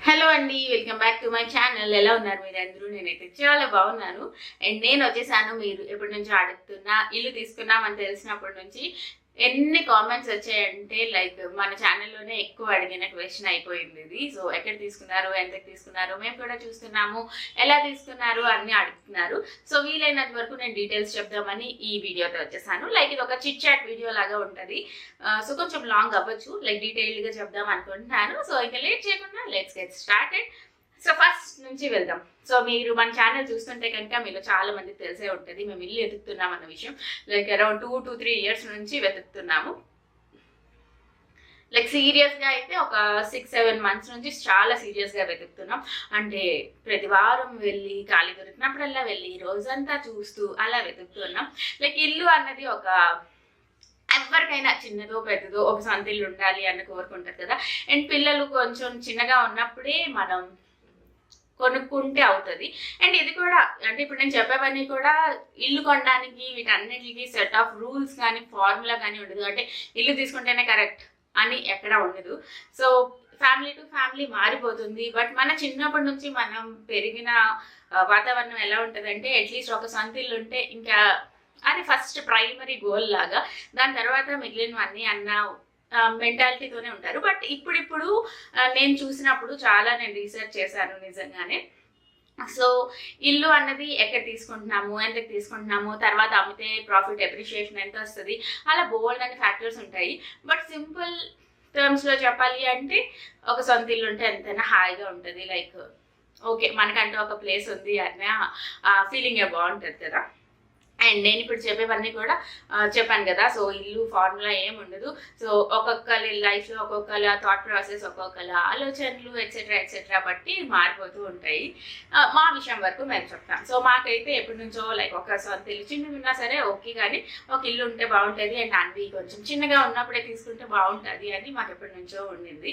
Hello అండి, welcome back to my channel. ఎలా ఉన్నారు మీరందరూ? నేనైతే చాలా బాగున్నాను. అండ్ నేను వచ్చేసాను. మీరు ఎప్పటి నుంచో అడుగుతున్నా, ఇల్లు తీసుకున్నామని తెలిసినప్పటి నుంచి ఎన్ని కామెంట్స్ వచ్చాయంటే లైక్ మన ఛానల్లోనే ఎక్కువ అడిగిన క్వశ్చన్ అయిపోయింది ఇది. సో ఎక్కడ తీసుకున్నారు, ఎంతకు తీసుకున్నారు, మేము కూడా చూస్తున్నాము, ఎలా తీసుకున్నారు అన్ని అడుగుతున్నారు. సో వీలైనంత వరకు నేను డీటెయిల్స్ చెప్దామని ఈ వీడియోతో వచ్చేసాను. లైక్ ఇది ఒక చిట్ చాట్ వీడియో లాగా ఉంటుంది. సో కొంచెం లాంగ్ అవ్వచ్చు, లైక్ డీటెయిల్డ్గా చెప్దాం అనుకుంటున్నాను. సో ఇంకా లేట్ చేయకుండా let's get started. So first నుంచి వెళ్దాం. సో మీరు మన ఛానల్ చూస్తుంటే కనుక మీలో చాలా మందికి తెలిసే ఉంటుంది మేము ఇల్లు వెతుకుతున్నాం అన్న విషయం. లైక్ అరౌండ్ 2 to 3 years నుంచి వెతుకుతున్నాము. లైక్ సీరియస్గా అయితే ఒక 6-7 months నుంచి చాలా సీరియస్గా వెతుకుతున్నాం. అంటే ప్రతి వారం వెళ్ళి ఖాళీ దొరికినప్పుడల్లా వెళ్ళి రోజంతా చూస్తూ అలా వెతుకుతున్నాం. లైక్ ఇల్లు అన్నది ఒక ఎవరికైనా చిన్నదో పెద్దదో ఒక సొంత ఇల్లు ఉండాలి అన్న కోరుకుంటారు కదా. అండ్ పిల్లలు కొంచెం చిన్నగా ఉన్నప్పుడే మనం కొనుక్కుంటే అవుతుంది. అండ్ ఇది కూడా అంటే ఇప్పుడు నేను చెప్పేవన్నీ కూడా ఇల్లు కొనడానికి వీటన్నిటికి సెట్ ఆఫ్ రూల్స్ కానీ ఫార్ములా కానీ ఉండదు. అంటే ఇల్లు తీసుకుంటేనే కరెక్ట్ అని ఎక్కడ ఉండదు. సో ఫ్యామిలీ టు ఫ్యామిలీ మారిపోతుంది. బట్ మన చిన్నప్పటి నుంచి మనం పెరిగిన వాతావరణం ఎలా ఉంటుందంటే అట్లీస్ట్ ఒక సొంత ఇల్లు ఉంటే ఇంకా అది ఫస్ట్ ప్రైమరీ గోల్ లాగా, దాని తర్వాత మిగిలినవన్నీ అన్న మెంటాలిటీతోనే ఉంటారు. బట్ ఇప్పుడు నేను చూసినప్పుడు చాలా నేను రీసెర్చ్ చేశాను నిజంగానే. సో ఇల్లు అన్నది ఎక్కడ తీసుకుంటున్నాము, ఎంతకు తీసుకుంటున్నాము, తర్వాత అమ్మితే ప్రాఫిట్ అప్రిషియేషన్ ఎంత వస్తుంది, అలా బోల్డ్ అనే ఫ్యాక్టర్స్ ఉంటాయి. బట్ సింపుల్ టర్మ్స్లో చెప్పాలి అంటే ఒక సొంత ఇల్లు ఉంటే ఎంతైనా హాయిగా ఉంటుంది. లైక్ ఓకే మనకంటే ఒక ప్లేస్ ఉంది అన్న ఫీలింగే బాగుంటుంది కదా. అండ్ నేను ఇప్పుడు చెప్పేవన్నీ కూడా చెప్పాను కదా. సో ఇల్లు ఫార్ములా ఏమి ఉండదు. సో ఒక్కొక్కరి లైఫ్లో ఒక్కొక్కల థాట్ ప్రాసెస్, ఒక్కొక్కల ఆలోచనలు ఎక్సెట్రా బట్టి మారిపోతూ ఉంటాయి. మా విషయం వరకు మేము చెప్తాం. సో మాకైతే ఎప్పటి నుంచో లైక్ ఒక సొంత ఇల్లు చిన్నగా ఉన్నా సరే ఓకే, కానీ ఒక ఇల్లు ఉంటే బాగుంటుంది అండ్ అన్వి కొంచెం చిన్నగా ఉన్నప్పుడే తీసుకుంటే బాగుంటుంది అని మాకు ఎప్పటి నుంచో ఉండింది.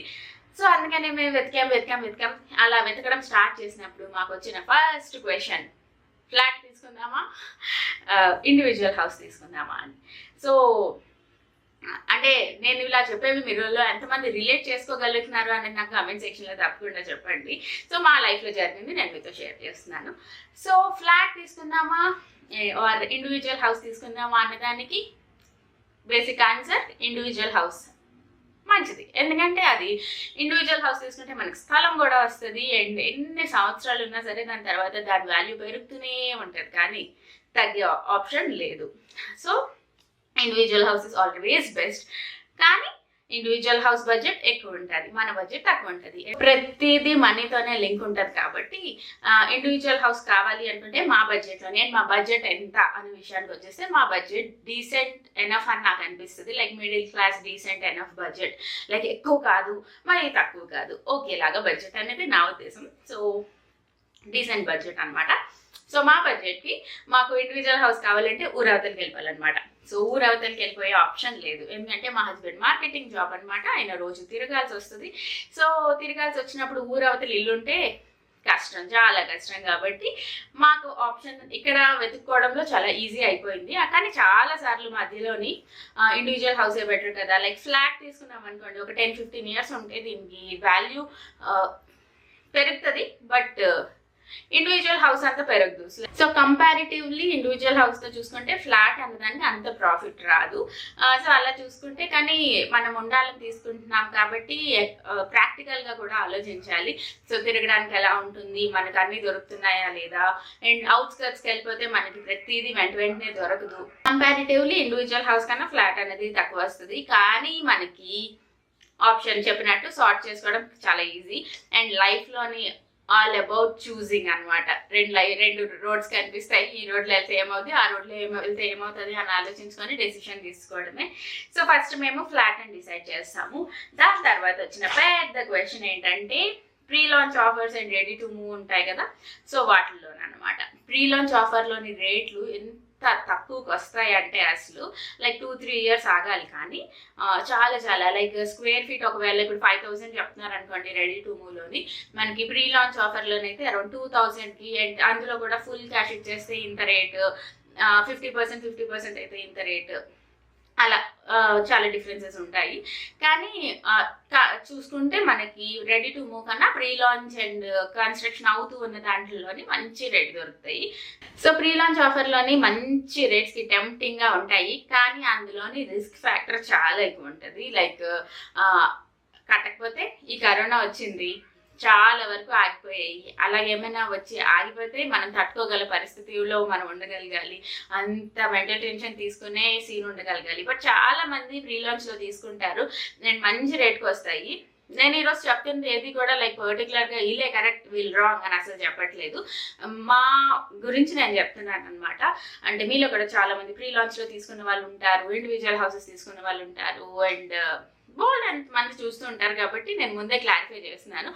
సో అందుకనే మేము వెతికాం. అలా వెతకడం స్టార్ట్ చేసినప్పుడు మాకు వచ్చిన ఫస్ట్ క్వశ్చన్, ఫ్లాట్ తీసుకుందామా, ఇండివిజువల్ హౌస్ తీసుకుందామా అని. సో అంటే నేను ఇలా చెప్పేవి మీరు ఎంతమంది రిలేట్ చేసుకోగలుగుతున్నారు అనేది నాకు కామెంట్ సెక్షన్లో తప్పకుండా చెప్పండి. సో మా లైఫ్లో జరిగింది నేను మీతో షేర్ చేస్తున్నాను. సో ఫ్లాట్ తీసుకుందామా ఆర్ ఇండివిజువల్ హౌస్ తీసుకుందామా అన్నదానికి బేసిక్ ఆన్సర్ ఇండివిజువల్ హౌస్ మంచిది. ఎందుకంటే అది ఇండివిజువల్ హౌస్ తీసుకుంటే మనకి స్థలం కూడా వస్తుంది. అండ్ ఎన్ని సంవత్సరాలు ఉన్నా సరే దాని తర్వాత దాని వాల్యూ పెరుగుతూనే ఉంటుంది, కానీ తగ్గే ఆప్షన్ లేదు. So individual house is always best. కానీ ఇండివిజువల్ హౌస్ బడ్జెట్ ఎక్కువ ఉంటుంది, మన బడ్జెట్ తక్కువ ఉంటుంది. ప్రతిదీ మనీతోనే లింక్ ఉంటుంది కాబట్టి ఇండివిజువల్ హౌస్ కావాలి అనుకుంటే మా బడ్జెట్లోనే. అండ్ మా బడ్జెట్ ఎంత అనే విషయానికి వచ్చేస్తే మా బడ్జెట్ డీసెంట్ ఎనఫ్ అని నాకు అనిపిస్తుంది. Like middle class decent enough budget. Like ఎక్కువ కాదు మరి తక్కువ కాదు, ఓకేలాగా బడ్జెట్ అనేది నా ఉద్దేశం. సో డీసెంట్ బడ్జెట్ అనమాట. సో మా బడ్జెట్కి మాకు ఇండివిజువల్ హౌస్ కావాలంటే ఊరవతలకి వెళ్ళిపోవాలన్నమాట. సో ఊరవతలకి వెళ్ళిపోయే ఆప్షన్ లేదు. ఎందుకంటే మా హస్బెండ్ మార్కెటింగ్ జాబ్ అనమాట, ఆయన రోజు తిరగాల్సి వస్తుంది. సో తిరగాల్సి వచ్చినప్పుడు ఊరవతలు ఇల్లుంటే కష్టం, చాలా కష్టం. కాబట్టి మాకు ఆప్షన్ ఇక్కడ వెతుక్కోవడంలో చాలా ఈజీ అయిపోయింది. కానీ చాలాసార్లు మధ్యలోని ఇండివిజువల్ హౌసే బెటర్ కదా, లైక్ ఫ్లాట్ తీసుకున్నాం అనుకోండి, ఒక 10-15 years ఉంటే దీనికి వాల్యూ పెరుగుతుంది. బట్ ఇండివిజువల్ హౌస్ అంత పెరగదు. సో కంపారిటివ్లీ ఇండివిజువల్ హౌస్తో చూసుకుంటే ఫ్లాట్ అన్నదానికి అంత ప్రాఫిట్ రాదు. సో అలా చూసుకుంటే, కానీ మనం ఉండాలని తీసుకుంటున్నాం కాబట్టి ప్రాక్టికల్గా కూడా ఆలోచించాలి. సో తిరగడానికి ఎలా ఉంటుంది, మనకు అన్నీ దొరుకుతున్నాయా లేదా, అండ్ అవుట్స్కర్ట్స్కి వెళ్ళిపోతే మనకి ప్రతిదీ వెంటనే దొరకదు. కంపారిటివ్లీ ఇండివిజువల్ హౌస్ కన్నా ఫ్లాట్ అనేది తక్కువ వస్తుంది. కానీ మనకి ఆప్షన్ చెప్పినట్టు సార్ట్ చేసుకోవడం చాలా ఈజీ. అండ్ లైఫ్లోని ఆల్ అబౌట్ చూసింగ్ అనమాట. రెండు రోడ్స్ కనిపిస్తాయి, ఈ రోడ్లో వెళ్తే ఏమవుతుంది, ఆ రోడ్లో వెళ్తే ఏమవుతుంది అని ఆలోచించుకొని డెసిషన్ తీసుకోవడమే. సో ఫస్ట్ మేము ఫ్లాట్ అని డిసైడ్ చేస్తాము. దాని తర్వాత వచ్చిన పెద్ద క్వశ్చన్ ఏంటంటే pre launch offers and ready to move ఉంటాయి కదా. సో వాటిల్లోనమాట ప్రీ లాంచ్ ఆఫర్లోని రేట్లు ఎంత తక్కువకి వస్తాయి అంటే అసలు లైక్ 2-3 years ఆగాలి. కానీ చాలా లైక్ స్క్వేర్ ఫీట్ ఒకవేళ ఇప్పుడు 5,000 చెప్తున్నారు అనుకోండి రెడీ టు మూవ్లోని, మనకి ప్రీ లాంచ్ ఆఫర్లోనైతే అరౌండ్ 2,000కి. అండ్ అందులో కూడా ఫుల్ క్యాష్ ఇచ్చేస్తే ఇంత రేటు, 50% అయితే ఇంత రేటు. అలా చాలా డిఫరెన్సెస్ ఉంటాయి. కానీ చూసుకుంటే మనకి రెడీ టు మూవ్ కన్నా ప్రీ లాంచ్ అండ్ కన్స్ట్రక్షన్ అవుతూ ఉన్న దాంట్లోని మంచి రేట్ దొరుకుతాయి. సో ప్రీ లాంచ్ ఆఫర్లోని మంచి రేట్స్కి టెంప్టింగ్గా ఉంటాయి, కానీ అందులోని రిస్క్ ఫ్యాక్టర్ చాలా ఎక్కువ ఉంటుంది. లైక్ కట్టకపోతే ఈ కరోనా వచ్చింది, చాలా వరకు ఆగిపోయాయి. అలాగేమైనా వచ్చి ఆగిపోతే మనం తట్టుకోగల పరిస్థితిలో మనం ఉండగలగాలి, అంత మెంటల్ టెన్షన్ తీసుకునే సీన్ ఉండగలగాలి. బట్ చాలా మంది ప్రీ లాంచ్లో తీసుకుంటారు అండ్ మంచి రేట్కి వస్తాయి. నేను ఈరోజు చెప్తుంది ఏది కూడా లైక్ పర్టికులర్గా వీళ్ళే కరెక్ట్ వీళ్ళు రాంగ్ అని అసలు చెప్పట్లేదు, మా గురించి నేను చెప్తున్నాను అనమాట. అంటే మీలో కూడా చాలా మంది ప్రీ లాంచ్లో తీసుకున్న వాళ్ళు ఉంటారు, ఇండివిజువల్ హౌసెస్ తీసుకున్న వాళ్ళు ఉంటారు, అండ్ బోల్డ్ అంత మంది చూస్తూ ఉంటారు. కాబట్టి నేను ముందే క్లారిఫై చేస్తున్నాను,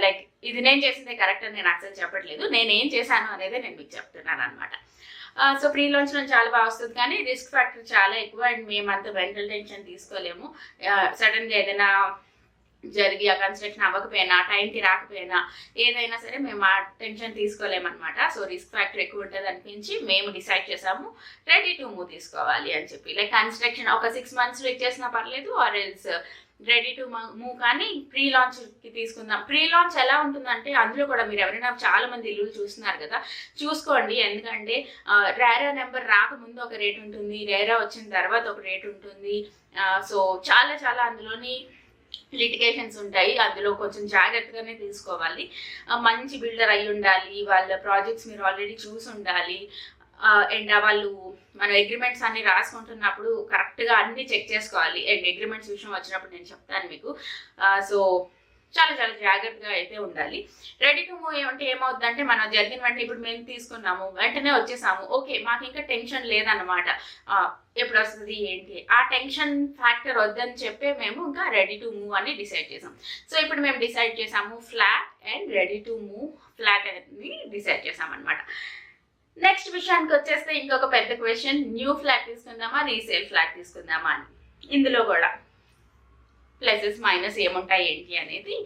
లైక్ ఇది నేను చేసిందే కరెక్ట్ అని నేను అసలు చెప్పట్లేదు, నేను ఏం చేశాను అనేదే నేను మీకు చెప్తున్నాను అనమాట. సో ప్రీ లాంచ్లో చాలా బాగా వస్తుంది, కానీ రిస్క్ ఫ్యాక్టర్ చాలా ఎక్కువ అండ్ మేమంత మెంటల్ టెన్షన్ తీసుకోలేము. సడన్గా ఏదైనా జరిగి ఆ కన్స్ట్రక్షన్ అవ్వకపోయినా, టైంకి రాకపోయినా, ఏదైనా సరే మేము ఆ టెన్షన్ తీసుకోలేమన్నమాట. సో రిస్క్ ఫ్యాక్టర్ ఎక్కువ ఉంటుంది అనిపించి మేము డిసైడ్ చేసాము రెడీ టు మూవ్ తీసుకోవాలి అని చెప్పి. లైక్ కన్స్ట్రక్షన్ ఒక 6 monthsలో ఇచ్చేసినా పర్లేదు, or else ready to move కానీ ప్రీ లాంచ్కి తీసుకుందాం. ప్రీ లాంచ్ ఎలా ఉంటుందంటే అందులో కూడా మీరు ఎవరైనా చాలా మంది ఇల్లు చూస్తున్నారు కదా, చూసుకోండి. ఎందుకంటే రేరా నెంబర్ రాకముందు ఒక రేట్ ఉంటుంది, రేరా వచ్చిన తర్వాత ఒక రేట్ ఉంటుంది. సో చాలా చాలా అందులోని లిటిగేషన్స్ ఉంటాయి, అందులో కొంచెం జాగ్రత్తగానే తీసుకోవాలి. మంచి బిల్డర్ అయి ఉండాలి, వాళ్ళ ప్రాజెక్ట్స్ మీరు ఆల్రెడీ చూసి ఉండాలి, అండ్ వాళ్ళు మనం అగ్రిమెంట్స్ అన్ని రాసుకుంటున్నప్పుడు కరెక్ట్గా అన్ని చెక్ చేసుకోవాలి. అండ్ అగ్రిమెంట్స్ విషయం వచ్చినప్పుడు నేను చెప్తాను మీకు. సో చాలా చాలా జాగ్రత్తగా అయితే ఉండాలి. రెడీ టు మూవ్ ఏమంటే ఏమవుతుందంటే మనం జరిగిన వెంటనే ఇప్పుడు మేము తీసుకున్నాము, వెంటనే వచ్చేసాము, ఓకే మాకు ఇంకా టెన్షన్ లేదన్నమాట, ఎప్పుడు వస్తుంది ఏంటి, ఆ టెన్షన్ ఫ్యాక్టర్ వద్దని చెప్పే మేము ఇంకా రెడీ టు మూవ్ అని డిసైడ్ చేసాం. సో ఇప్పుడు మేము డిసైడ్ చేసాము flat and ready to move flat అని డిసైడ్ చేసాం అనమాట. నెక్స్ట్ విషయానికి వచ్చేస్తే ఇంకొక పెద్ద క్వశ్చన్, న్యూ ఫ్లాట్ తీసుకుందామా రీసేల్ ఫ్లాట్ తీసుకుందామా అని. ఇందులో కూడా ప్లసెస్ మైనస్ ఏముంటాయి ఏంటి అనేది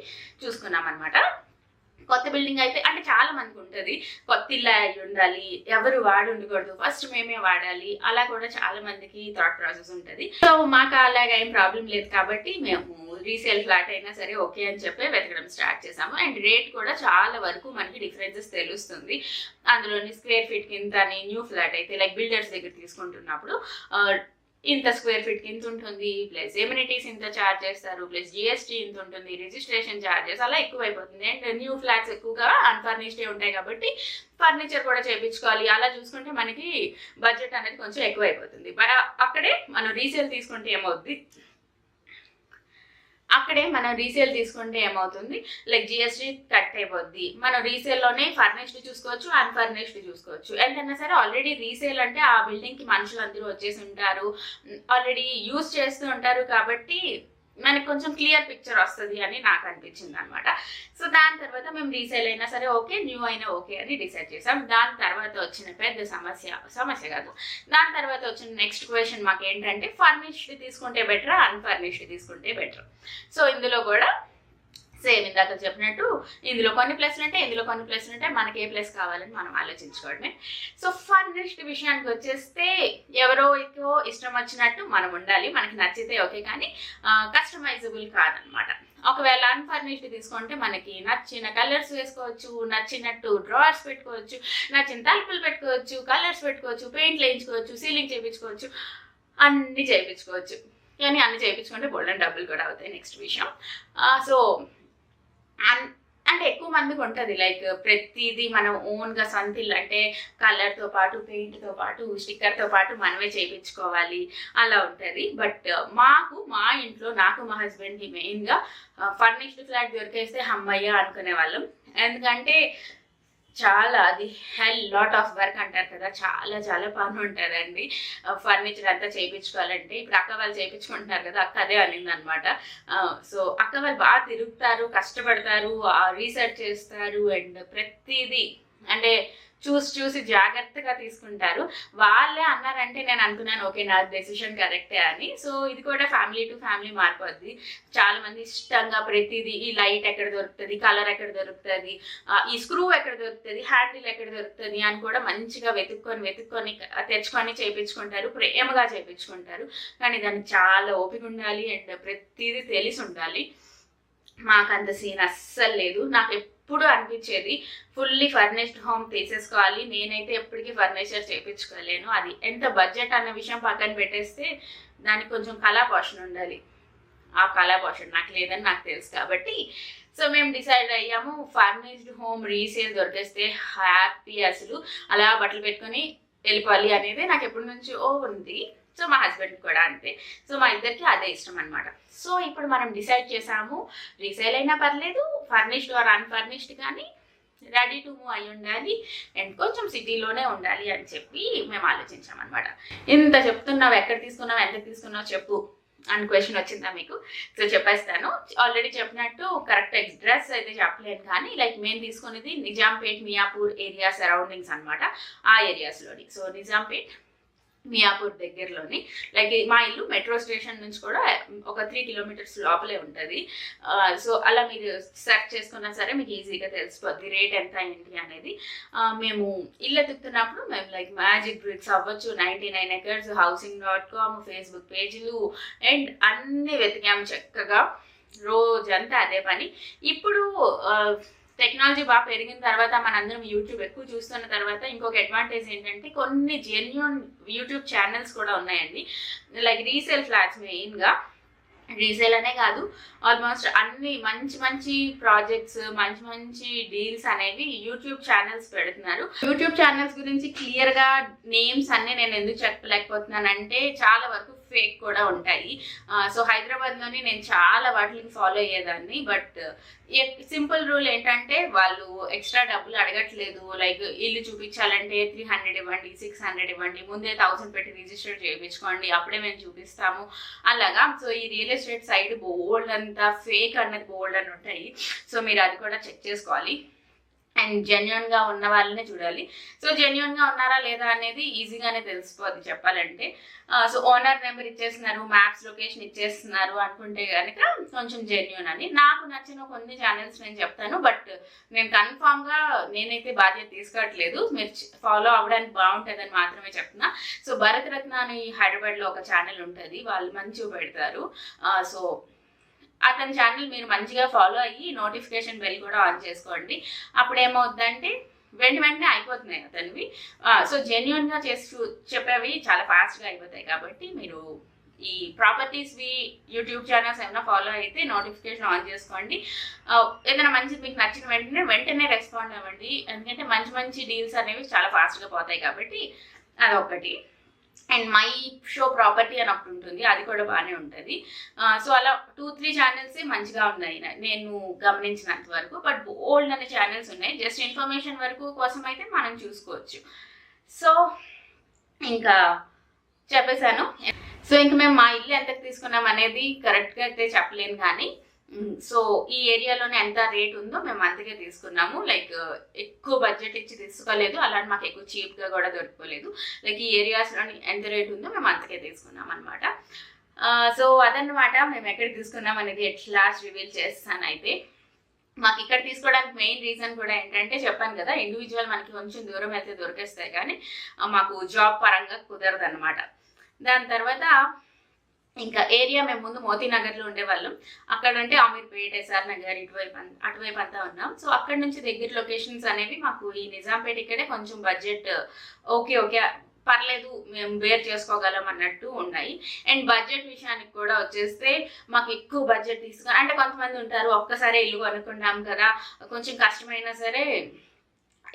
చూసుకున్నాం అనమాట. కొత్త బిల్డింగ్ అయితే అంటే చాలా మందికి ఉంటుంది, కొత్త ఇల్లు అయి ఉండాలి, ఎవరు వాడి ఉండకూడదు, ఫస్ట్ మేమే వాడాలి, అలా కూడా చాలా మందికి థాట్ ప్రాసెస్ ఉంటుంది. సో మాకు అలాగా ఏం ప్రాబ్లం లేదు కాబట్టి మేము రీసేల్ ఫ్లాట్ అయినా సరే ఓకే అని చెప్పి వెతకడం స్టార్ట్ చేసాము. అండ్ రేట్ కూడా చాలా వరకు మనకి డిఫరెన్సెస్ తెలుస్తుంది. అందులోని స్క్వేర్ ఫీట్ కింద న్యూ ఫ్లాట్ అయితే లైక్ బిల్డర్స్ దగ్గర తీసుకుంటున్నప్పుడు ఇంత స్క్వేర్ ఫీట్ ఇంత ఉంటుంది, ప్లస్ ఎమ్యూనిటీస్ ఇంత ఛార్జ్ చేస్తారు, ప్లస్ జిఎస్టీ ఇంత ఉంటుంది, రిజిస్ట్రేషన్ ఛార్జెస్ అలా ఎక్కువైపోతుంది. అండ్ న్యూ ఫ్లాట్స్ ఎక్కువగా అన్ఫర్నిష్డే ఉంటాయి కాబట్టి ఫర్నిచర్ కూడా చేయించుకోవాలి. అలా చూసుకుంటే మనకి బడ్జెట్ అనేది కొంచెం ఎక్కువైపోతుంది. అక్కడే మనం రీసేల్ తీసుకుంటే ఏమవుతుంది, లైక్ జిఎస్టీ కట్ అయిపోద్ది. మనం రీసేల్లోనే ఫర్నిష్డ్ చూసుకోవచ్చు, అన్ఫర్నిష్డ్ చూసుకోవచ్చు. ఎంతైనా సరే ఆల్రెడీ రీసేల్ అంటే ఆ బిల్డింగ్కి మనుషులు అందరూ వచ్చేసి ఉంటారు, ఆల్రెడీ యూజ్ చేస్తూ ఉంటారు కాబట్టి మనకు కొంచెం క్లియర్ పిక్చర్ వస్తుంది అని నాకు అనిపించింది అనమాట. సో దాని తర్వాత మేము రీసేల్ అయినా సరే ఓకే, న్యూ అయినా ఓకే అని డిసైడ్ చేసాం. దాని తర్వాత వచ్చిన పెద్ద సమస్య కాదు, దాని తర్వాత వచ్చిన నెక్స్ట్ క్వశ్చన్ మాకు ఏంటంటే ఫర్నిష్డ్ తీసుకుంటే బెటరా, అన్ఫర్నిష్డ్ తీసుకుంటే బెటర్. సో ఇందులో కూడా సేమ్ ఇందాక చెప్పినట్టు ఇందులో కొన్ని ప్లస్లు ఉంటాయి, ఇందులో కొన్ని ప్లస్లు ఉంటాయి, మనకి ఏ ప్లస్ కావాలని మనం ఆలోచించుకోవడమే. సో ఫర్నిష్డ్ విషయానికి వచ్చేస్తే ఎవరో ఎక్కువ ఇష్టం వచ్చినట్టు మనం ఉండాలి, మనకి నచ్చితే ఓకే, కానీ కస్టమైజబుల్ కాదనమాట. ఒకవేళ అన్ఫర్నిష్డ్ తీసుకుంటే మనకి నచ్చిన కలర్స్ వేసుకోవచ్చు, నచ్చినట్టు డ్రావర్స్ పెట్టుకోవచ్చు, నచ్చిన తలుపులు పెట్టుకోవచ్చు, కలర్స్ పెట్టుకోవచ్చు, పెయింట్లు వేయించుకోవచ్చు, సీలింగ్ చేయించుకోవచ్చు, అన్నీ చేయించుకోవచ్చు. కానీ అన్ని చేయించుకుంటే బోల్డెన్ డబ్బులు కూడా అవుతాయి నెక్స్ట్ విషయం. సో అంటే ఎక్కువ మందికి ఉంటుంది లైక్ ప్రతిదీ మనం ఓన్గా సొంత ఇల్లు అంటే కలర్తో పాటు, పెయింట్తో పాటు, స్టిక్కర్తో పాటు మనమే చేయించుకోవాలి అలా ఉంటుంది. బట్ మా ఇంట్లో నాకు మా హస్బెండ్కి మెయిన్గా ఫర్నిష్డ్ ఫ్లాట్ దొరికేస్తే అమ్మయ్య అనుకునే వాళ్ళం. ఎందుకంటే చాలా అది హెల్ లాట్ ఆఫ్ వర్క్ అంటారు కదా, చాలా చాలా పని ఉంటుందండి ఫర్నిచర్ అంతా చేయించుకోవాలంటే. ఇప్పుడు అక్క వాళ్ళు చేయించుకుంటున్నారు కదా, అక్క అదే అనింది అనమాట. సో అక్క వాళ్ళు బాగా తిరుగుతారు, కష్టపడతారు, రీసెర్చ్ చేస్తారు, అండ్ ప్రతిదీ అంటే చూసి జాగ్రత్తగా తీసుకుంటారు. వాళ్ళే అన్నారంటే నేను అనుకున్నాను ఓకే నా డెసిషన్ కరెక్టే అని. సో ఇది కూడా ఫ్యామిలీ టు ఫ్యామిలీ మారిపోద్ది. చాలా మంది ఇష్టంగా ప్రతిదీ ఈ లైట్ ఎక్కడ దొరుకుతుంది, కలర్ ఎక్కడ దొరుకుతుంది, ఈ స్క్రూ ఎక్కడ దొరుకుతుంది, హ్యాండిల్ ఎక్కడ దొరుకుతుంది అని కూడా మంచిగా వెతుక్కొని తెచ్చుకొని చేయించుకుంటారు, ప్రేమగా చేయించుకుంటారు. కానీ దానికి చాలా ఓపిక ఉండాలి అండ్ ప్రతిదీ తెలిసి ఉండాలి. మాకు అంత సీన్ అస్సలు లేదు. నాకు ఎప్పుడు అనిపించేది ఫుల్లీ ఫర్నిష్డ్ హోమ్ తీసేసుకోవాలి, నేనైతే ఎప్పటికీ ఫర్నిచర్ చేయించుకోలేను. అది ఎంత బడ్జెట్ అన్న విషయం పక్కన పెట్టేస్తే దానికి కొంచెం కళాపోషణ ఉండాలి. ఆ కళాపోషణ నాకు లేదని నాకు తెలుసు కాబట్టి సో మేము డిసైడ్ అయ్యాము ఫర్నిష్డ్ హోమ్ రీసేల్ దొరికేస్తే హ్యాపీ, అసలు అలా బట్టలు పెట్టుకొని వెళ్ళిపోవాలి అనేది నాకు ఎప్పటి నుంచో ఉంది. సో మా హస్బెండ్ కూడా అంతే. సో మా ఇద్దరికి అదే ఇష్టం అనమాట. సో ఇప్పుడు మనం డిసైడ్ చేసాము రీసేల్ అయినా పర్లేదు, ఫర్నిష్డ్ ఆర్ అన్ఫర్నిష్డ్ కానీ రెడీ టు మూవ్ అయి ఉండాలి అండ్ కొంచెం సిటీలోనే ఉండాలి అని చెప్పి మేము ఆలోచించామన్నమాట. ఇంత చెప్తున్నావు, ఎక్కడ తీసుకున్నావు, ఎంత తీసుకున్నావు చెప్పు అని క్వశ్చన్ వచ్చిందా మీకు? సో చెప్పేస్తాను. ఆల్రెడీ చెప్పినట్టు కరెక్ట్ అడ్రస్ అయితే చెప్పలేను, కానీ లైక్ మేము తీసుకునేది నిజాంపేట్, మియాపూర్ ఏరియా సరౌండింగ్స్ అనమాట. ఆ ఏరియాస్లోని. సో నిజాంపేట్, మియాపూర్ దగ్గరలోని. లైక్ మా ఇల్లు మెట్రో స్టేషన్ నుంచి కూడా ఒక 3 కిలోమీటర్స్ లోపలే ఉంటుంది. సో అలా మీరు సెర్చ్ చేసుకున్నా సరే మీకు ఈజీగా తెలిసిపోద్ది రేట్ ఎంత ఏంటి అనేది. మేము ఇల్లు ఎత్తుకుతున్నప్పుడు మేము లైక్ మ్యాజిక్ బ్రిక్స్ అవ్వచ్చు, 99 acres, housing.com, ఫేస్బుక్ పేజీలు అండ్ అన్నీ వెతికాము చక్కగా. రోజంతా అదే పని. ఇప్పుడు టెక్నాలజీ బాగా పెరిగిన తర్వాత మనందరం యూట్యూబ్ ఎక్కువ చూస్తున్న తర్వాత ఇంకొక అడ్వాంటేజ్ ఏంటంటే కొన్ని జెన్యూన్ యూట్యూబ్ ఛానల్స్ కూడా ఉన్నాయండి. లైక్ రీసేల్ ఫ్లాట్స్, మెయిన్గా రీసేల్ అనే కాదు, ఆల్మోస్ట్ అన్ని మంచి ప్రాజెక్ట్స్, మంచి డీల్స్ అనేవి యూట్యూబ్ ఛానల్స్ పెడుతున్నారు. యూట్యూబ్ ఛానల్స్ గురించి క్లియర్గా నేమ్స్ అన్నీ నేను ఎందుకు చెప్పలేకపోతున్నానంటే చాలా వరకు ఫేక్ కూడా ఉంటాయి. సో హైదరాబాద్లోని నేను చాలా వాటిని ఫాలో అయ్యేదాన్ని. బట్ సింపుల్ రూల్ ఏంటంటే వాళ్ళు ఎక్స్ట్రా డబ్బులు అడగట్లేదు. లైక్ ఇల్లు చూపించాలంటే 300 ఇవ్వండి, 600 ఇవ్వండి, ముందే 1000 పెట్టి రిజిస్టర్ చేయించుకోండి, అప్పుడే మేము చూపిస్తాము అలాగా. సో ఈ రియల్ ఎస్టేట్ సైడ్ బోల్డ్ అంతా ఫేక్ అన్నది బోల్డ్ అని ఉంటాయి. సో మీరు అది కూడా చెక్ చేసుకోవాలి అండ్ జెన్యున్గా ఉన్న వాళ్ళనే చూడాలి. సో జెన్యున్గా ఉన్నారా లేదా అనేది ఈజీగానే తెలిసిపోద్ది చెప్పాలంటే. సో ఓనర్ నెంబర్ ఇచ్చేస్తున్నారు, మ్యాప్స్ లొకేషన్ ఇచ్చేస్తున్నారు అనుకుంటే కనుక కొంచెం జెన్యున్ అని. నాకు నచ్చిన కొన్ని ఛానల్స్ నేను చెప్తాను, బట్ నేను కన్ఫామ్గా నేనైతే బాధ్యత తీసుకోవట్లేదు. మీరు ఫాలో అవ్వడానికి బాగుంటుందని మాత్రమే చెప్తున్నా. సో భరత్ రత్న అని హైదరాబాద్లో ఒక ఛానల్ ఉంటుంది, వాళ్ళు మంచిగా పెడతారు. సో అతని ఛానల్ మీరు మంచిగా ఫాలో అయ్యి నోటిఫికేషన్ బెల్ కూడా ఆన్ చేసుకోండి. అప్పుడు ఏమవుద్దంటే వెంటనే అయిపోతున్నాయి అతనివి. సో జెన్యున్గా చేసి చెప్పేవి చాలా ఫాస్ట్గా అయిపోతాయి. కాబట్టి మీరు ఈ ప్రాపర్టీస్వి యూట్యూబ్ ఛానల్స్ ఏమైనా ఫాలో అయితే నోటిఫికేషన్ ఆన్ చేసుకోండి. ఏదైనా మంచిది మీకు నచ్చిన వెంటనే రెస్పాండ్ అవ్వండి. ఎందుకంటే మంచి డీల్స్ అనేవి చాలా ఫాస్ట్గా పోతాయి కాబట్టి అదొకటి. అండ్ మై షో ప్రాపర్టీ అని ఒకటి ఉంటుంది, అది కూడా బాగానే ఉంటుంది. సో అలా 2-3 ఛానల్స్ మంచిగా ఉన్నాయి నేను గమనించినంత వరకు. బట్ ఓల్డ్ అనే ఛానల్స్ ఉన్నాయి, జస్ట్ ఇన్ఫర్మేషన్ వరకు కోసం అయితే మనం చూసుకోవచ్చు. సో ఇంకా చెప్పేశాను. సో ఇంకా మేము మా ఇల్లు ఎంతకు తీసుకున్నాం అనేది కరెక్ట్గా అయితే చెప్పలేను, కానీ సో ఈ ఏరియాలోనే ఎంత రేట్ ఉందో మేము అంతకే తీసుకున్నాము. లైక్ ఎక్కువ బడ్జెట్ ఇచ్చి తీసుకోలేదు, అలాంటి మాకు ఎక్కువ చీప్గా కూడా దొరుకుకోలేదు. లైక్ ఈ ఏరియాస్లోని ఎంత రేట్ ఉందో మేము అంతకే తీసుకున్నాం అనమాట. సో అదన్నమాట మేము ఎక్కడ తీసుకున్నాం అనేది ఎట్ లాస్ట్ రివీల్ చేస్తాను. అయితే మాకు ఇక్కడ తీసుకోవడానికి మెయిన్ రీజన్ కూడా ఏంటంటే చెప్పాను కదా, ఇండివిజువల్ మనకి కొంచెం దూరం వెళ్తే దొరికేస్తాయి, కానీ మాకు జాబ్ పరంగా కుదరదు అనమాట. దాని తర్వాత ఇంకా ఏరియా మేము ముందు మోతీనగర్లో ఉండేవాళ్ళం. అక్కడ అంటే అమీర్పేట్, ఎస్ఆర్ నగర్ అటువైపు అంతా ఉన్నాం. సో అక్కడ నుంచి దగ్గర లొకేషన్స్ అనేవి మాకు ఈ నిజాంపేట ఇక్కడే కొంచెం బడ్జెట్ ఓకే పర్లేదు, మేము బేర్ చేసుకోగలం అన్నట్టు ఉన్నాయి. అండ్ బడ్జెట్ విషయానికి కూడా వచ్చేస్తే మాకు ఎక్కువ బడ్జెట్ తీసుకుని, అంటే కొంతమంది ఉంటారు ఒక్కసారి ఇల్లు కొనుక్కున్నాం కదా కొంచెం కష్టమైనా సరే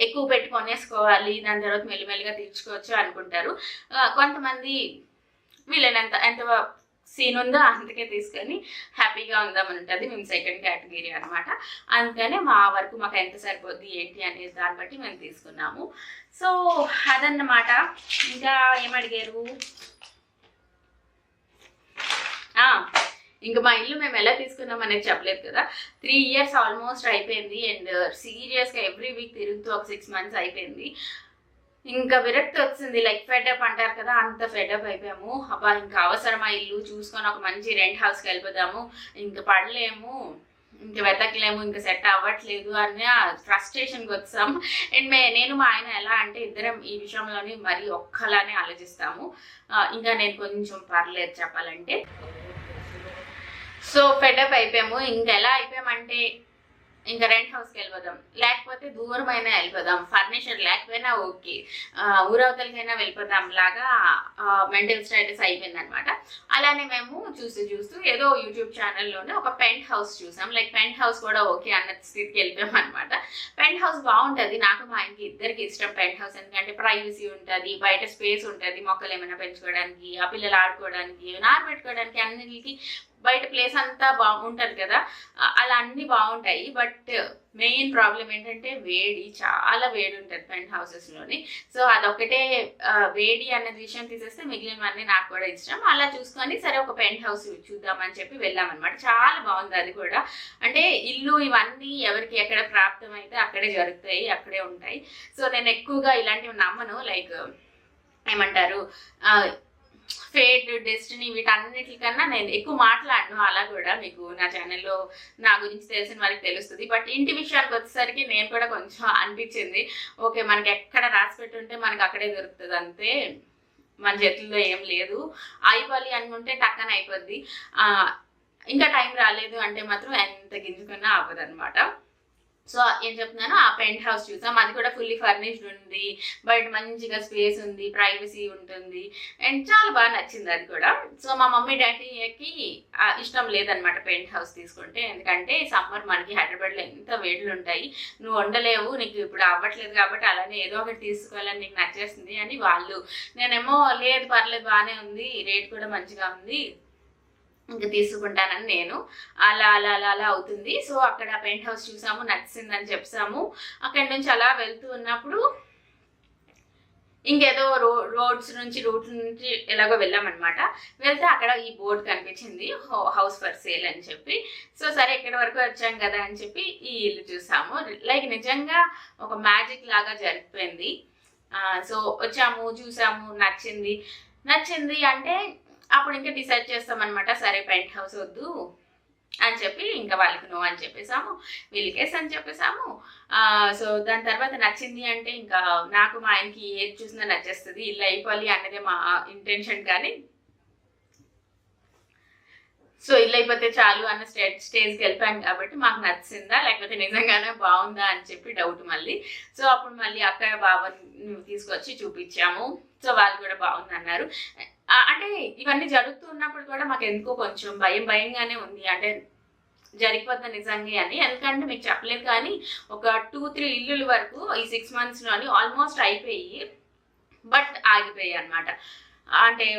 ఎక్కువ పెట్టి కొనేసుకోవాలి, దాని తర్వాత మెల్లిమెల్లిగా తీర్చుకోవచ్చు అనుకుంటారు. కొంతమంది వీళ్ళనంత ఎంత సీన్ ఉందో అందుకే తీసుకొని హ్యాపీగా ఉందామని ఉంటుంది. మేము సెకండ్ కేటగిరీ అనమాట. అందుకనే మా వరకు మాకు ఎంత సరిపోద్ది ఏంటి అనేది దాన్ని బట్టి మేము తీసుకున్నాము. సో అదన్నమాట. ఇంకా ఏమడిగారు, ఇంకా మా ఇల్లు మేము ఎలా తీసుకున్నాం అనేది చెప్పలేదు కదా. 3 years ఆల్మోస్ట్ అయిపోయింది. అండ్ సీరియస్గా ఎవ్రీ వీక్ తిరుగుతూ ఒక 6 months అయిపోయింది. ఇంకా విరక్తి వచ్చింది, లైక్ ఫెడప్ అంటారు కదా, అంత ఫెడప్ అయిపోయాము. అబ్బా ఇంకా అవసరమా ఇల్లు, చూసుకొని ఒక మంచి రెంట్ హౌస్కి వెళ్ళిపోదాము, ఇంకా పడలేము, ఇంకా వెతకలేము, ఇంకా సెట్ అవ్వట్లేదు అనే ఫ్రస్ట్రేషన్కి వచ్చాము. అండ్ నేను మా ఆయన ఎలా అంటే ఇద్దరం ఈ విషయంలోని మరీ ఒక్కలానే ఆలోచిస్తాము. ఇంకా నేను కొంచెం పర్లేదు చెప్పాలంటే. సో ఫెడప్ అయిపోయాము. ఇంకా ఎలా అయిపోయామంటే ఇంకా రెంట్ హౌస్కి వెళ్ళిపోదాం, లేకపోతే దూరమైనా వెళ్ళిపోదాం, ఫర్నిచర్ లేకపోయినా ఓకే, ఊరవతలకైనా వెళ్ళిపోదాం లాగా మెంటల్ స్టేటస్ అయిపోయింది అనమాట. అలానే మేము చూస్తూ ఏదో యూట్యూబ్ ఛానల్లోనే ఒక పెంట్ హౌస్ చూసాం. లైక్ పెంట్ హౌస్ కూడా ఓకే అన్న స్థితికి వెళ్ళిపోయాం అనమాట. పెంట్ హౌస్ బాగుంటుంది, నాకు మా ఆయనకి ఇద్దరికి ఇష్టం పెంట్ హౌస్. ఎందుకంటే ప్రైవసీ ఉంటుంది, బయట స్పేస్ ఉంటుంది, మొక్కలు ఏమైనా పెంచుకోవడానికి, ఆ పిల్లలు ఆడుకోవడానికి, నారు పెట్టుకోవడానికి, అన్నిటికి బయట ప్లేస్ అంతా బాగుంటుంది కదా, అలా అన్నీ బాగుంటాయి. బట్ మెయిన్ ప్రాబ్లం ఏంటంటే వేడి, చాలా వేడి ఉంటుంది పెంట్ హౌసెస్లోని. సో అదొక్కటే వేడి అన్నది విషయం తీసేస్తే మిగిలినవన్నీ నాకు కూడా ఇష్టం. అలా చూసుకొని సరే ఒక పెంట్ హౌస్ చూద్దామని చెప్పి వెళ్ళామన్నమాట. చాలా బాగుంది అది కూడా. అంటే ఇల్లు ఇవన్నీ ఎవరికి ఎక్కడ ప్రాప్తం అయితే అక్కడే జరుగుతాయి, అక్కడే ఉంటాయి. సో నేను ఎక్కువగా ఇలాంటివి నమ్మను. లైక్ ఏమంటారు, ఫేట్, డెస్టినీ, వీటన్నిటికన్నా నేను ఎక్కువ మాట్లాడను. అలా కూడా మీకు నా ఛానల్లో నా గురించి తెలిసిన వారికి తెలుస్తుంది. బట్ ఇంటి విషయానికి వచ్చేసరికి నేను కూడా కొంచెం అనిపించింది, ఓకే మనకి ఎక్కడ రాసి పెట్టుంటే మనకి అక్కడే దొరుకుతుంది, అంతే, మన చేతుల్లో ఏం లేదు. అయిపోవాలి అనుకుంటే టక్కన అయిపోద్ది, ఇంకా టైం రాలేదు అంటే మాత్రం ఎంత గింజుకున్నా అవ్వదు అనమాట. సో ఏం చెప్తున్నాను, ఆ పెంట్ హౌస్ చూసాం. అది కూడా ఫుల్లీ ఫర్నిష్డ్ ఉంది, బయట మంచిగా స్పేస్ ఉంది, ప్రైవసీ ఉంటుంది, అండ్ చాలా బాగా నచ్చింది అది కూడా. సో మా మమ్మీ డాడీకి ఇష్టం లేదనమాట పెంట్ హౌస్ తీసుకుంటే. ఎందుకంటే సమ్మర్ మనకి హైదరాబాద్లో ఎంత వేడులు ఉంటాయి, నువ్వు ఉండలేవు, నీకు ఇప్పుడు అవ్వట్లేదు కాబట్టి అలానే ఏదో ఒకటి తీసుకోవాలని నీకు నచ్చేస్తుంది అని వాళ్ళు. నేనేమో లేదు పర్లేదు బాగానే ఉంది, రేట్ కూడా మంచిగా ఉంది, ఇంకా తీసుకుంటానని నేను. అలా అలా అలా అలా అవుతుంది. సో అక్కడ పెంట్ హౌస్ చూసాము, నచ్చిందని చెప్పాము. అక్కడి నుంచి అలా వెళ్తూ ఉన్నప్పుడు ఇంకేదో రూట్ నుంచి ఎలాగో వెళ్ళామన్నమాట. వెళ్తే అక్కడ ఈ బోర్డు కనిపించింది, హౌస్ ఫర్ సేల్ అని చెప్పి. సో సరే ఎక్కడి వరకు వచ్చాం కదా అని చెప్పి ఈ ఇల్లు చూసాము. లైక్ నిజంగా ఒక మ్యాజిక్ లాగా జరిగిపోయింది. సో వచ్చాము, చూసాము, నచ్చింది అంటే అప్పుడు ఇంకా డిసైడ్ చేస్తామన్నమాట, సరే పెంట్ హౌస్ వద్దు అని చెప్పి ఇంకా వాళ్ళకి నో అని చెప్పేసాము, వీళ్ళకి ఎస్ అని చెప్పేసాము. సో దాని తర్వాత నచ్చింది అంటే ఇంకా నాకు మా ఆయనకి ఏది చూసినా నచ్చేస్తుంది, ఇల్లు అయిపోవాలి అన్నదే మా ఇంటెన్షన్. కానీ సో ఇల్లు అయిపోతే చాలు అన్న స్టేజ్కి వెళ్ళిపోయాం కాబట్టి మాకు నచ్చిందా లేకపోతే నిజంగానే బాగుందా అని చెప్పి డౌట్ మళ్ళీ. సో అప్పుడు మళ్ళీ అక్కడ బాబాని తీసుకొచ్చి చూపించాము. సో వాళ్ళు కూడా బాగుంది అన్నారు. అంటే ఇవన్నీ జరుగుతున్నప్పుడు కూడా మాకు ఎందుకో కొంచెం భయంగానే ఉంది, అంటే జరిగిపోతుంది నిజంగా అని. ఎందుకంటే మీకు చెప్పలేదు కానీ ఒక 2-3 ఇల్లుల వరకు ఈ 6 monthsలోని ఆల్మోస్ట్ అయిపోయి బట్ ఆగిపోయాయి అనమాట. అంటే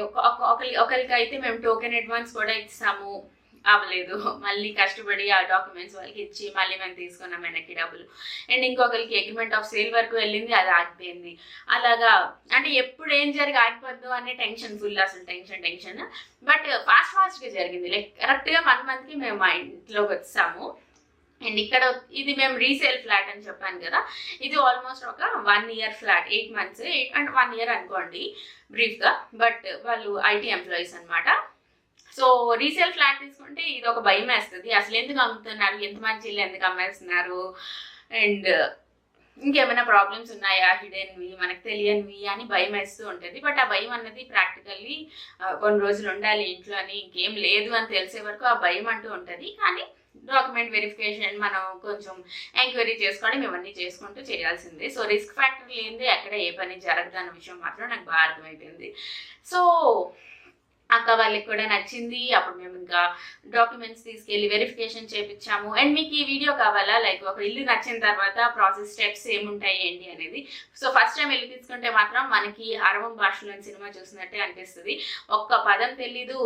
ఒకరికి అయితే మేము టోకెన్ అడ్వాన్స్ కూడా ఇస్తాము, అవ్వలేదు, మళ్ళీ కష్టపడి ఆ డాక్యుమెంట్స్ వాళ్ళకి ఇచ్చి మళ్ళీ మేము తీసుకున్నాం వెనక్కి డబ్బులు. అండ్ ఇంకొకరికి అగ్రిమెంట్ ఆఫ్ సేల్ వరకు వెళ్ళింది, అది ఆగిపోయింది. అలాగా అంటే ఎప్పుడు ఏం జరిగి ఆగిపోద్దు అనే టెన్షన్, ఫుల్ అసలు టెన్షన్. బట్ ఫాస్ట్గా జరిగింది. లైక్ కరెక్ట్గా 1 monthకి మేము మా ఇంట్లోకి వచ్చాము. అండ్ ఇక్కడ ఇది మేము రీసేల్ ఫ్లాట్ అని చెప్పాను కదా, ఇది ఆల్మోస్ట్ ఒక 1 year ఫ్లాట్, 8 months అంటే 1 year అనుకోండి బ్రీఫ్గా. బట్ వాళ్ళు ఐటీ ఎంప్లాయీస్ అనమాట. సో రీసేల్ ఫ్లాట్ తీసుకుంటే ఇది ఒక భయం వేస్తుంది, అసలు ఎందుకు అమ్ముతున్నారు, ఎంత మంచి ఇల్లు ఎందుకు అమ్మేస్తున్నారు, అండ్ ఇంకేమైనా ప్రాబ్లమ్స్ ఉన్నాయా హిడెన్వి మనకు తెలియనివి అని భయం వేస్తూ ఉంటుంది. బట్ ఆ భయం అన్నది ప్రాక్టికల్లీ కొన్ని రోజులు ఉండాలి ఇంట్లో అని, ఇంకేం లేదు అని తెలిసే వరకు ఆ భయం అంటూ ఉంటుంది. కానీ డాక్యుమెంట్ వెరిఫికేషన్ మనం కొంచెం ఎంక్వైరీ చేసుకోవడం ఇవన్నీ చేసుకుంటూ చేయాల్సిందే. సో రిస్క్ ఫ్యాక్టర్ లేనిదే ఎక్కడ ఏ పని జరగదు అన్న విషయం మాత్రం నాకు బాగా అర్థమైపోయింది. సో అక్క వాళ్ళకి కూడా నచ్చింది. అప్పుడు మేము ఇంకా డాక్యుమెంట్స్ తీసుకెళ్ళి వెరిఫికేషన్ చేయించాము. అండ్ మీకు ఈ వీడియో కావాలా, లైక్ ఒక ఇల్లు నచ్చిన తర్వాత ప్రాసెస్ స్టెప్స్ ఏముంటాయి ఏంటి అనేది. సో ఫస్ట్ టైం ఇల్లు తీసుకుంటే మాత్రం మనకి అరవం భాషలోని సినిమా చూసినట్టే అనిపిస్తుంది. ఒక్క పదం తెలీదు,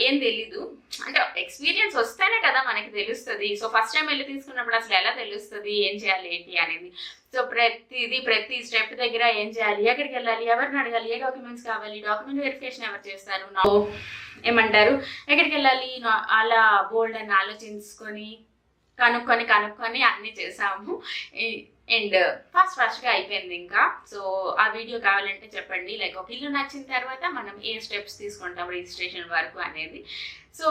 ఏం తెలీదు, అంటే ఎక్స్పీరియన్స్ వస్తేనే కదా మనకి తెలుస్తుంది. సో ఫస్ట్ టైం వెళ్ళి తీసుకున్నప్పుడు అసలు ఎలా తెలుస్తుంది ఏం చేయాలి ఏంటి అనేది. సో ప్రతి స్టెప్ దగ్గర ఏం చేయాలి, ఎక్కడికి వెళ్ళాలి, ఎవరిని అడగాలి, ఏ డాక్యుమెంట్స్ కావాలి, డాక్యుమెంట్ వెరిఫికేషన్ ఎవరు చేస్తారు, ఏమంటారు, ఎక్కడికి వెళ్ళాలి, అలా బోల్డ్ అని ఆలోచించుకొని కనుక్కొని అన్నీ చేసాము. అండ్ ఫాస్ట్గా అయిపోయింది ఇంకా. సో ఆ వీడియో కావాలంటే చెప్పండి. లైక్ ఒక ఇల్లు నచ్చిన తర్వాత మనం ఏ స్టెప్స్ తీసుకుంటాం రిజిస్ట్రేషన్ వరకు అనేది. సో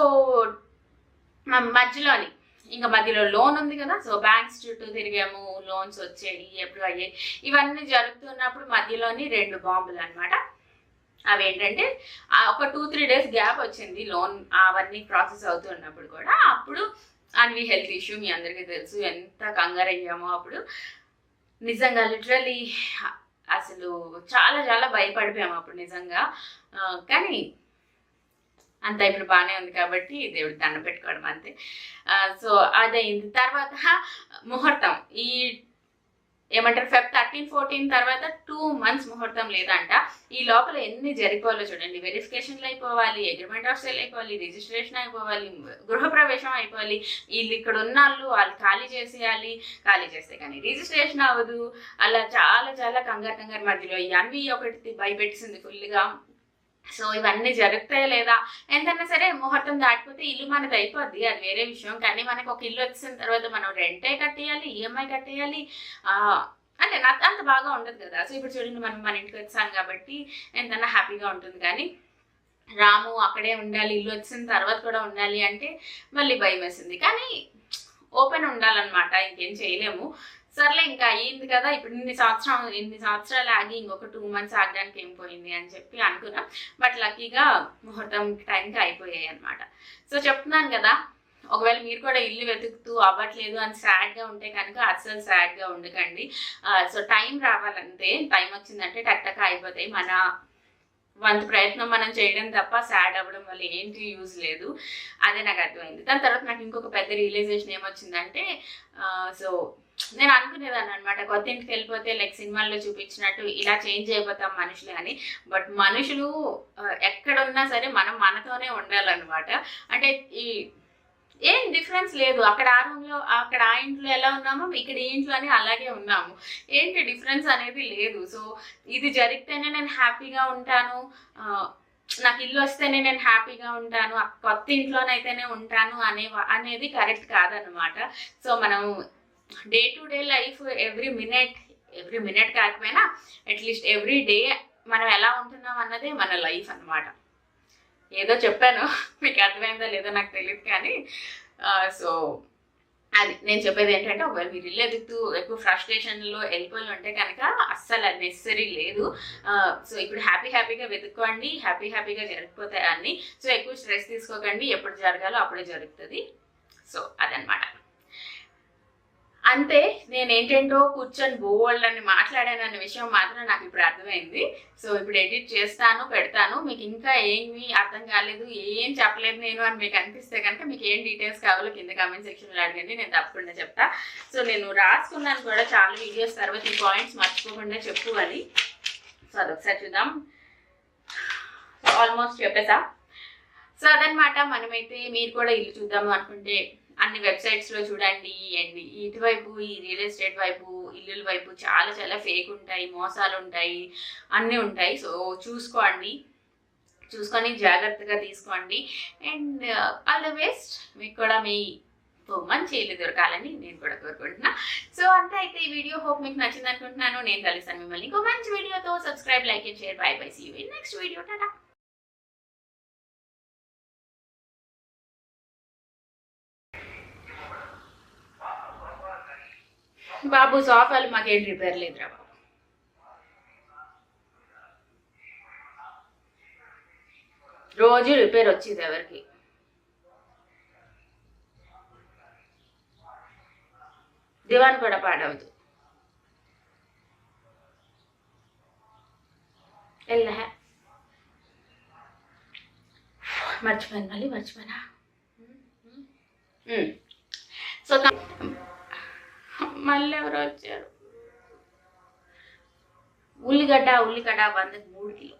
మధ్యలో లోన్ ఉంది కదా, సో బ్యాంక్స్ చుట్టూ తిరిగాము, లోన్స్ వచ్చాయి, ఎప్పుడు అయ్యాయి, ఇవన్నీ జరుగుతున్నప్పుడు మధ్యలోని 2 బాంబులు అనమాట. అవేంటంటే ఒక 2-3 డేస్ గ్యాప్ వచ్చింది లోన్ అవన్నీ ప్రాసెస్ అవుతున్నప్పుడు కూడా. అప్పుడు అన్వి హెల్త్ ఇష్యూ మీ అందరికీ తెలుసు, ఎంత కంగారు అయ్యామో అప్పుడు. నిజంగా లిటరలీ అసలు చాలా భయపడిపోయాము అప్పుడు నిజంగా. కానీ అంత ఇప్పుడు బాగానే ఉంది కాబట్టి దేవుడి దండం పెట్టుకోవడం అంతే. సో అదైంది. తర్వాత ముహూర్తం, ఈ ఏమంటారు Feb 13-14 తర్వాత 2 months ముహూర్తం లేదంట. ఈ లోపల ఎన్ని జరిగిపోవాలో చూడండి. వెరిఫికేషన్లు అయిపోవాలి, అగ్రిమెంట్ ఆఫ్ సేల్ అయిపోవాలి, రిజిస్ట్రేషన్ అయిపోవాలి, గృహప్రవేశం అయిపోవాలి, వీళ్ళు ఇక్కడ ఉన్న వాళ్ళు ఖాళీ చేసేయాలి, ఖాళీ చేస్తే కానీ రిజిస్ట్రేషన్ అవ్వదు. అలా చాలా కంగారు మధ్యలో ఈ అన్వి ఒకటి భయపెట్టింది ఫుల్గా. సో ఇవన్నీ జరుగుతాయో లేదా, ఎంతైనా సరే ముహూర్తం దాటిపోతే ఇల్లు మనది అయిపోద్ది, అది వేరే విషయం. కానీ మనకు ఒక ఇల్లు వచ్చిన తర్వాత మనం రెంటే కట్టేయాలి, ఈఎంఐ కట్టేయాలి, అంటే అంత బాగా ఉండదు కదా. సో ఇప్పుడు చూడండి, మనం మన ఇంటికి వచ్చాం కాబట్టి ఎంతైనా హ్యాపీగా ఉంటుంది. కానీ రాము అక్కడే ఉండాలి, ఇల్లు వచ్చిన తర్వాత కూడా ఉండాలి అంటే మళ్ళీ భయం వేసింది. కానీ ఓపెన్ ఉండాలన్నమాట, ఇంకేం చేయలేము. సర్లే ఇంకా అయ్యింది కదా, ఇప్పుడు ఇన్ని సంవత్సరాలు ఆగి ఇంకొక 2 months ఆగడానికి ఏం పోయింది అని చెప్పి అనుకున్నాం. బట్ లక్కీగా ముహూర్తం టైంకి అయిపోయాయి అనమాట. సో చెప్తున్నాను కదా, ఒకవేళ మీరు కూడా ఇల్లు వెతుకుతూ అవ్వట్లేదు అని సాడ్గా ఉంటే కనుక అస్సలు సాడ్గా ఉండకండి. సో టైం రావాలంతే, టైం వచ్చిందంటే టక్ అయిపోతాయి. మన వంతు ప్రయత్నం మనం చేయడం తప్ప సాడ్ అవ్వడం వల్ల ఏంటి యూజ్ లేదు, అదే నాకు అర్థమైంది. దాని తర్వాత నాకు ఇంకొక పెద్ద రియలైజేషన్ ఏమొచ్చిందంటే, సో నేను అనుకునేదాన్ని అనమాట, కొత్త ఇంటికి వెళ్ళిపోతే లైక్ సినిమాల్లో చూపించినట్టు ఇలా చేంజ్ అయిపోతాం మనుషులు అని. బట్ మనుషులు ఎక్కడున్నా సరే మనం మనతోనే ఉండాలన్నమాట. అంటే ఏం డిఫరెన్స్ లేదు, అక్కడ ఆ రూమ్లో అక్కడ ఆ ఇంట్లో ఎలా ఉన్నామో ఇక్కడ ఈ ఇంట్లోనే అలాగే ఉన్నాము, ఏంటి డిఫరెన్స్ అనేది లేదు. సో ఇది జరిగితేనే నేను హ్యాపీగా ఉంటాను, నాకు ఇల్లు వస్తేనే నేను హ్యాపీగా ఉంటాను, కొత్త ఇంట్లోనైతేనే ఉంటాను అనేది కరెక్ట్ కాదనమాట. సో మనం day to day life every minute కాకపోయినా అట్లీస్ట్ ఎవ్రీ డే మనం ఎలా ఉంటున్నాం అన్నదే మన లైఫ్ అనమాట. ఏదో చెప్పాను, మీకు అర్థమైందో లేదో నాకు తెలియదు కానీ. సో అది నేను చెప్పేది ఏంటంటే, ఒకవేళ మీరు ఇల్లు ఎదుగుతూ ఎక్కువ ఫ్రస్ట్రేషన్లో వెళ్ళిపోయి ఉంటే కనుక అస్సలు అది నెసరీ లేదు. సో ఇప్పుడు హ్యాపీగా వెతుక్కోండి, హ్యాపీగా జరిగిపోతాయి అన్నీ. సో ఎక్కువ స్ట్రెస్ తీసుకోకండి, ఎప్పుడు జరగాలో అప్పుడే జరుగుతుంది. సో అదనమాట. అంతే, నేను ఏంటంటో కూర్చొని బోల్డ్ అని మాట్లాడానన్న విషయం మాత్రం నాకు ఇప్పుడు అర్థమైంది. సో ఇప్పుడు ఎడిట్ చేస్తాను, పెడతాను. మీకు ఇంకా ఏమి అర్థం కాలేదు, ఏం చెప్పలేదు నేను అని మీకు అనిపిస్తే కనుక మీకు ఏం డీటెయిల్స్ కావాలో కింద కామెంట్ సెక్షన్లో అడగండి, నేను తప్పకుండా చెప్తా. సో నేను రాసుకున్నాను కూడా చాలా వీడియోస్, తర్వాత ఈ పాయింట్స్ మర్చిపోకుండా చెప్పు అని. సో అదొకసారి చూద్దాం. ఆల్మోస్ట్ చెప్పేసా. సో అదనమాట. మనమైతే మీరు కూడా ఇల్లు చూద్దాము అనుకుంటే అన్ని వెబ్సైట్స్లో చూడండి. అండ్ ఇటువైపు ఈ రియల్ ఎస్టేట్ వైపు, ఇల్లుల వైపు చాలా ఫేక్ ఉంటాయి, మోసాలు ఉంటాయి, అన్నీ ఉంటాయి. సో చూసుకొని జాగ్రత్తగా తీసుకోండి. And all the best. మీకు కూడా మీ మంచి ఇల్లు దొరకాలని నేను కూడా కోరుకుంటున్నా. సో అంతా అయితే ఈ వీడియో హోప్ మీకు నచ్చింది అనుకుంటున్నాను. నేను కలుస్తాను మిమ్మల్ని ఇంకో మంచి వీడియోతో. Subscribe, like and share. Bye see you in next video. టాటా. బాబు సోఫాలు మాకేం రిపేర్ లేదురా బాబు. రోజు రిపేర్ వచ్చేది ఎవరికి. దివాన్ కూడా పాడవద్దు. మర్చిపోయినా. సో మళ్ళీ ఎవరో వచ్చారు. ఉల్లిగడ్డ 100కి 3 కిలో.